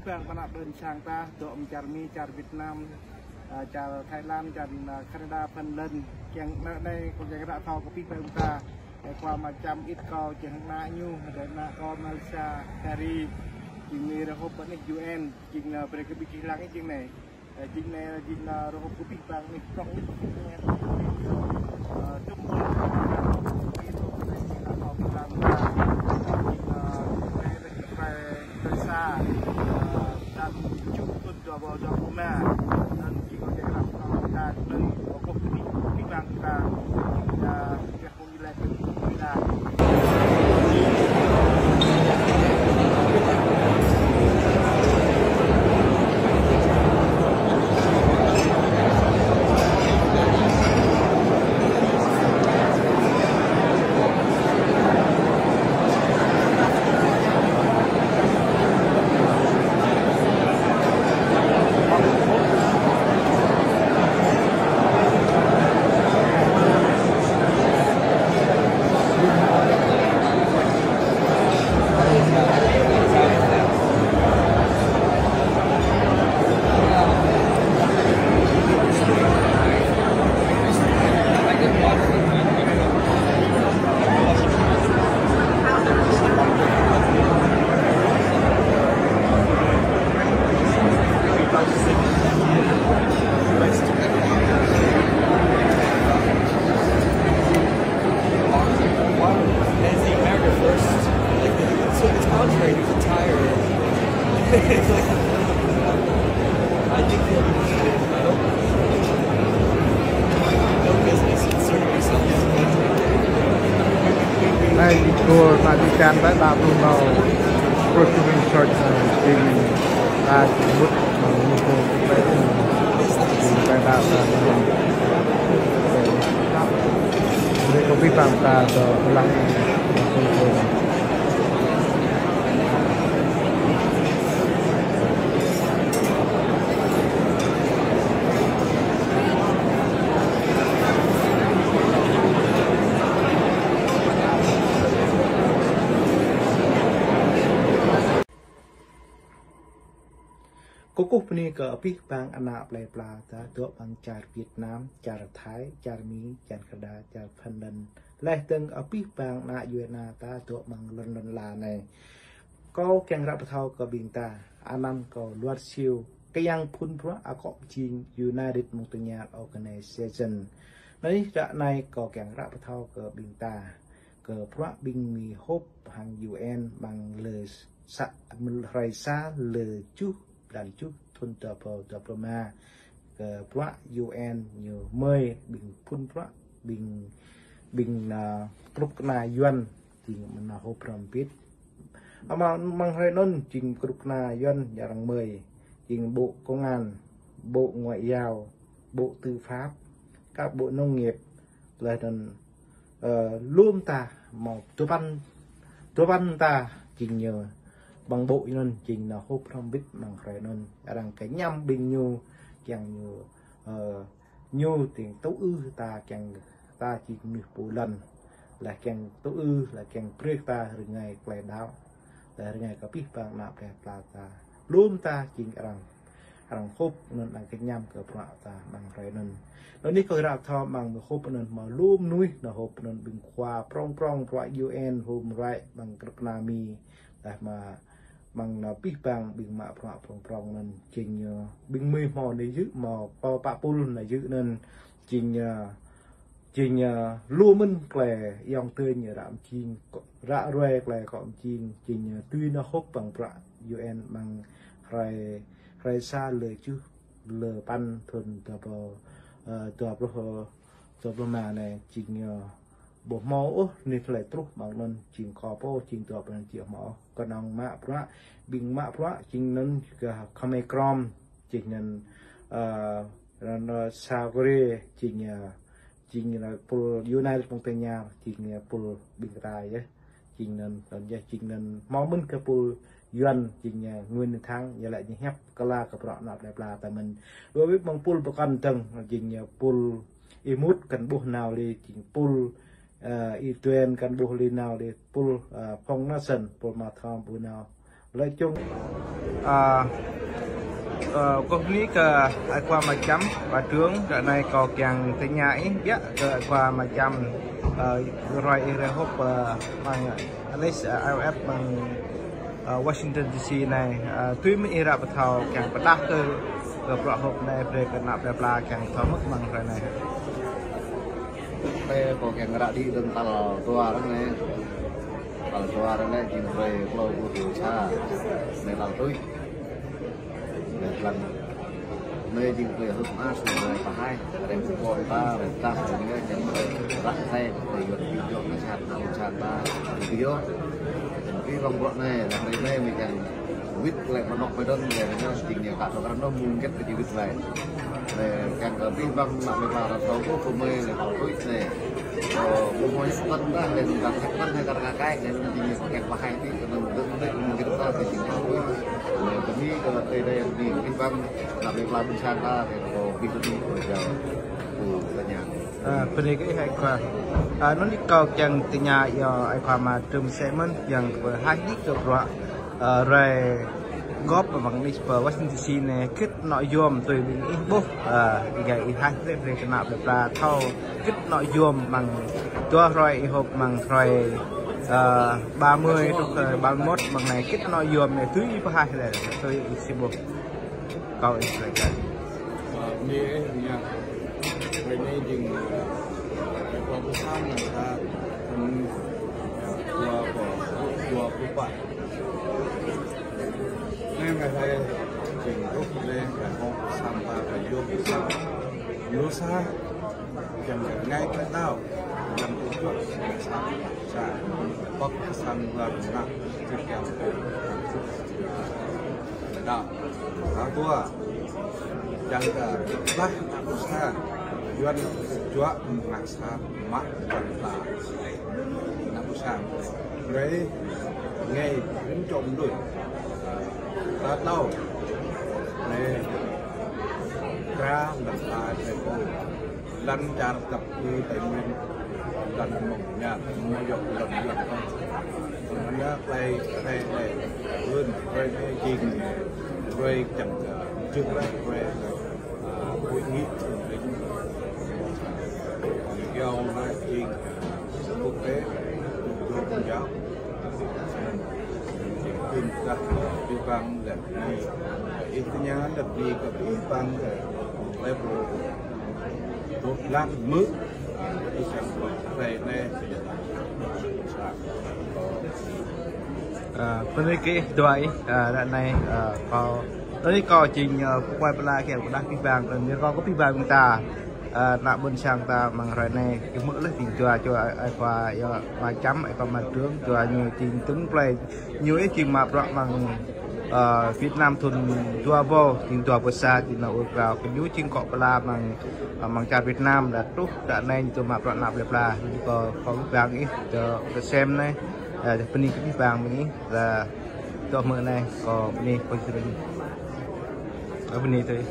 bang panak đơn sang ta độ mi char Việt Nam char Thái Lan char Canada Phần Lan yang đây còn cái đã thao của bang ta qua mà chăm ít câu chẳng na nhu để na con Malaysia Paris chính này là hộp bản UN chính là về cái bị lăng cái chính này hộp của bang này trong cái chung xa dan cukup jauh rumah dan jika kita lakukan dari pokok ini bang kita memilih kita Can tới 30 màu Protein Church trên ta chỉ bút như cô cũng phải đạo đây có vi phạm ta rồi lăng Cục này có biết bang anh nạp lại pla ta tụi bang char Việt Nam, char Thái, char Mỹ, char Canada, char Phần Lan, lại từng ở biết bang na Việt ta tụi bang lần là này, có càng rap thao có biển ta, anh em có luật siêu, cái yang phun pro à có chín United Multilateral Organization, đấy đoạn này có càng rap thao có biển ta, có pro bình mì hốp hàng UN bằng lời sạ lời xa lời chút dan chút thôn tập ma ke pra UN nhiều mơi bình phun pra bình trục na yuan thì mình là hộp làm biết mà mang hơi non trình trục na yuan dạng mười trình bộ công an bộ ngoại giao bộ tư pháp các bộ nông nghiệp là đần luôn ta một tô văn ta trình nhờ bằng bộ nên trình là hộp không biết bằng khởi nên rằng cái nhâm bình nhu chẳng nhu tiền tấu ư ta chẳng ta chỉ được bộ lần là càng tấu ư là càng prek ta rồi ngày quay đáo là ngày có biết bằng nào đẹp là ta luôn ta trình rằng hộp nên là cái nhâm cỡ bạ ta bằng khởi nên nó ní coi ra thọ bằng hộp nên mà luôn nuôi là hộp nên bình khoa prong qua UN Human Rights bằng cực nami để mà bằng là biết bằng bình mạ prong nên trình bình mười mò để giữ mò pa pul là giữ nên trình lúa minh kề dòng tươi như đạm chim rạ rê kề cọm chim trình tuy nó hốt bằng bạ UN bằng rai xa lời chứ lờ pan thuần tập mà này trình bộ máu nên phải trúc bằng nên trình kho po trình tập nên chịu máu còn ông mạ phá bình mạ phá trình nên kame crom trình nên sagre trình là pol United Montana trình pol bình tài ấy trình nên máu mình cái pol yuan trình nguyên tháng giờ lại như hép kala cái bọn nạp lại là tại mình đối với bằng pol bậc ăn tầng trình pol imut cần buộc nào đi trình pol Ituen kan buh linau di pul phong nasen pul matham punau lợi chung công lý cơ ai qua mà chấm và trướng giờ này có càng thấy nhảy giá cơ qua mà chấm rồi hộp bằng Alex IOF bằng Washington DC này tuy mới ra bắt đầu càng bắt đáp cơ bọ hộp này về cái nạp đẹp là càng thấm mất bằng rồi này đây có càng ra đi đường tàu tua đó này tàu tua đó này chỉ về lâu của điều tra này tàu tôi lần nơi chỉ về hướng A xuống về cả hai để phục vụ ta để ta để những cái rắc xe để được ví dụ cái sàn ta ví dụ cái vòng bọn này là đây mình cần viết lại một nọc với đơn để nó chỉnh nhiều cả rồi nó mung kết cái viết lại để càng có vi văng mà mình vào là xấu của cô mê là vào túi này một mối tân đó để chúng ta thắt tân hay cả cái để mình chỉnh nhiều càng qua hai tí cho nên tự định cái đó thì chỉnh vào túi để cái ní cái đây thì vi văng là mình làm bên sang ta thì có vi đi rồi giờ từ nhà phần này cái hay qua nó đi cầu chẳng từ nhà giờ ai qua mà trùm xe mình chẳng vừa hai ít được rồi rồi góp vào bằng Washington DC này kết nội dung từ bên inbox cái hai cái cái nạp được là thâu kết nội dung bằng tua rồi hộp bằng rồi 30 rồi 31 bằng này kết nội dung này thứ có hai là tôi inbox câu là cái như nha về đây dừng có cái sao người ta của bạn nên ngày nay trình lúc lên cái con sam ta phải vô cái sao lúa xa chẳng ngay cái nào làm cái chuyện sao trả bóc sam và nặng thực hiện cái đạo đó của chẳng cả bác lúa xa duyên chúa ngạc xa mắt vẫn là lúa xa đấy nghe đến trộm đuổi ta đâu này ra làm ta để con lăn tràn gặp như tại nguyên lăn mỏng nhạt mới dọc lần con anh đã tay này vươn rồi cái gì rồi chẳng trước đây rồi hội nghị thượng đỉnh cái ông nói chuyện quốc tế tôn giáo tin ra đi vang là đi ít nhá là điกับđi vang là level một lát mức đi sang về này phần này cái đuôi đoạn này có tới có trình quay bala kèm của đăng phi vàng còn nếu có phi vàng chúng ta nạp bên sang ta bằng rồi này cái mỡ lấy tiền cho ai qua vài chấm ai qua mặt trướng cho nhiều trình tướng play nhiều cái trình mà đoạn bằng Việt Nam thuần tua vô trình tua xa thì là ở vào cái núi trên cọ bala bằng trà Việt Nam là tốt đoạn này tôi mà đoạn nạp đẹp là có vàng ý cho xem này phần này cái vàng mình là cho mỡ này có bên này có bên này thôi